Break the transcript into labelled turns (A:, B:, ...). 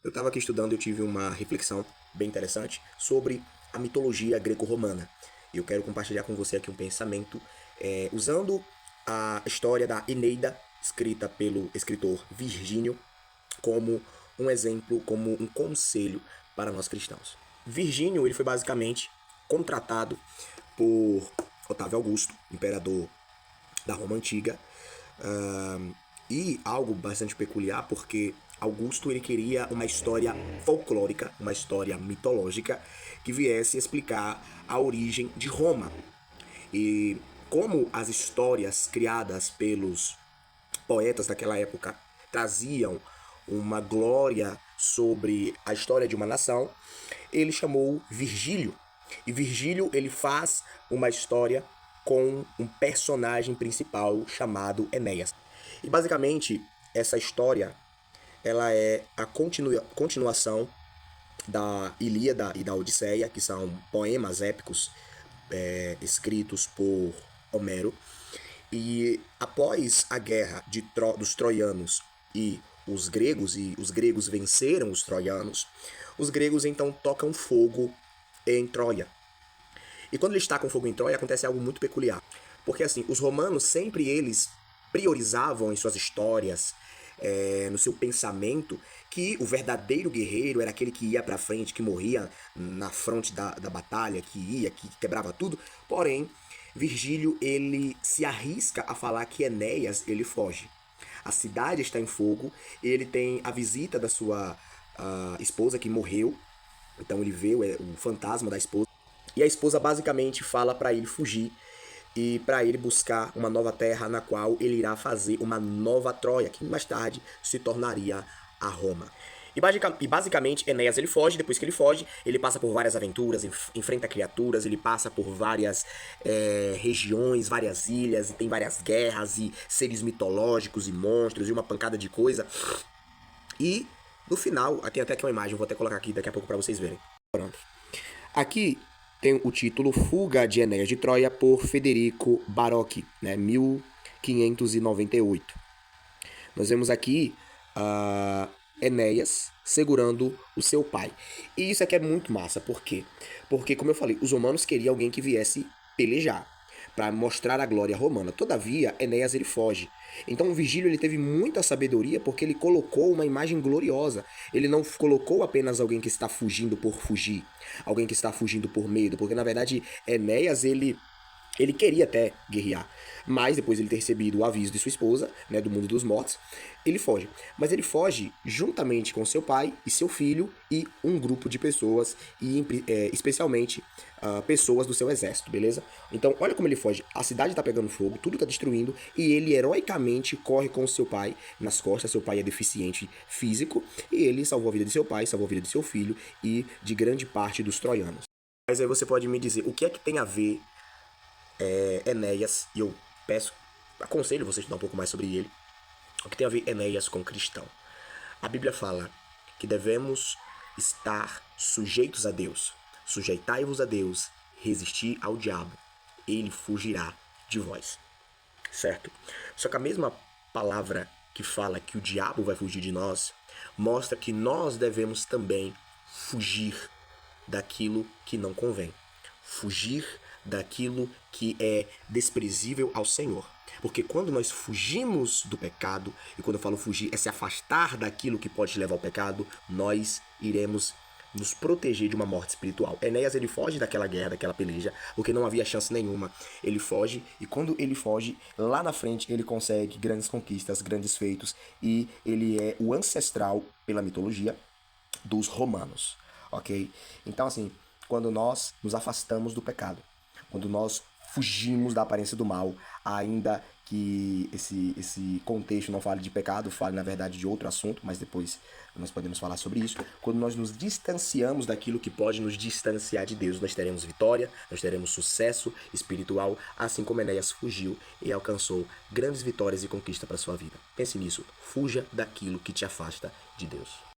A: Eu estava aqui estudando e eu tive uma reflexão bem interessante sobre a mitologia greco-romana. E eu quero compartilhar com você aqui um pensamento usando a história da Eneida, escrita pelo escritor Virgínio, como um exemplo, como um conselho para nós cristãos. Virgínio ele foi basicamente contratado por Otávio Augusto, imperador da Roma Antiga, e algo bastante peculiar porque Augusto ele queria uma história folclórica, uma história mitológica que viesse explicar a origem de Roma. E como as histórias criadas pelos poetas daquela época traziam uma glória sobre a história de uma nação, ele chamou Virgílio. E Virgílio ele faz uma história com um personagem principal chamado Enéas. E basicamente essa história ela é a continuação da Ilíada e da Odisseia, que são poemas épicos escritos por Homero. E após a guerra dos troianos e os gregos venceram os gregos então tocam fogo em Troia. E quando eles tacam fogo em Troia, acontece algo muito peculiar. Porque assim, os romanos sempre eles priorizavam em suas histórias, no seu pensamento, que o verdadeiro guerreiro era aquele que ia pra frente, que morria na fronte da batalha, que quebrava tudo. Porém, Virgílio ele se arrisca a falar que Enéas ele foge. A cidade está em fogo, ele tem a visita da sua esposa que morreu, então ele vê o fantasma da esposa. E a esposa basicamente fala para ele fugir e para ele buscar uma nova terra na qual ele irá fazer uma nova Troia, que mais tarde se tornaria a Roma. E basicamente Enéas ele foge, depois que ele foge, ele passa por várias aventuras, enfrenta criaturas, ele passa por várias regiões, várias ilhas, e tem várias guerras, e seres mitológicos, e monstros, e uma pancada de coisa. E no final, tem até aqui uma imagem, vou até colocar aqui daqui a pouco para vocês verem. Pronto. Aqui tem o título Fuga de Enéas de Troia por Federico Barocchi, né, 1598. Nós vemos aqui Enéas segurando o seu pai. E isso aqui é muito massa, por quê? Porque, como eu falei, os romanos queriam alguém que viesse pelejar, para mostrar a glória romana. Todavia, Enéas ele foge. Então o Virgílio ele teve muita sabedoria porque ele colocou uma imagem gloriosa. Ele não colocou apenas alguém que está fugindo por fugir, alguém que está fugindo por medo, porque na verdade Enéas ele queria até guerrear, mas depois de ele ter recebido o aviso de sua esposa, né, do mundo dos mortos, ele foge. Mas ele foge juntamente com seu pai e seu filho e um grupo de pessoas, e especialmente pessoas do seu exército, beleza? Então, olha como ele foge. A cidade tá pegando fogo, tudo tá destruindo, e ele heroicamente corre com seu pai nas costas. Seu pai é deficiente físico, e ele salvou a vida de seu pai, salvou a vida de seu filho e de grande parte dos troianos. Mas aí você pode me dizer, o que é que tem a ver Enéas, e eu aconselho você a estudar um pouco mais sobre ele, o que tem a ver Enéas com cristão. A Bíblia fala que devemos estar sujeitos a Deus. Sujeitai-vos a Deus, resistir ao diabo, ele fugirá de vós. Certo? Só que a mesma palavra que fala que o diabo vai fugir de nós, mostra que nós devemos também fugir daquilo que não convém. Fugir daquilo que é desprezível ao Senhor. Porque quando nós fugimos do pecado, e quando eu falo fugir, é se afastar daquilo que pode levar ao pecado, nós iremos nos proteger de uma morte espiritual. Enéas ele foge daquela guerra, daquela peleja, porque não havia chance nenhuma. Ele foge, e quando ele foge, lá na frente ele consegue grandes conquistas, grandes feitos, e ele é o ancestral, pela mitologia, dos romanos, ok? Então assim, quando nós nos afastamos do pecado, quando nós fugimos da aparência do mal, ainda que esse contexto não fale de pecado, fale na verdade de outro assunto, mas depois nós podemos falar sobre isso. Quando nós nos distanciamos daquilo que pode nos distanciar de Deus, nós teremos vitória, nós teremos sucesso espiritual, assim como Enéas fugiu e alcançou grandes vitórias e conquistas para sua vida. Pense nisso, fuja daquilo que te afasta de Deus.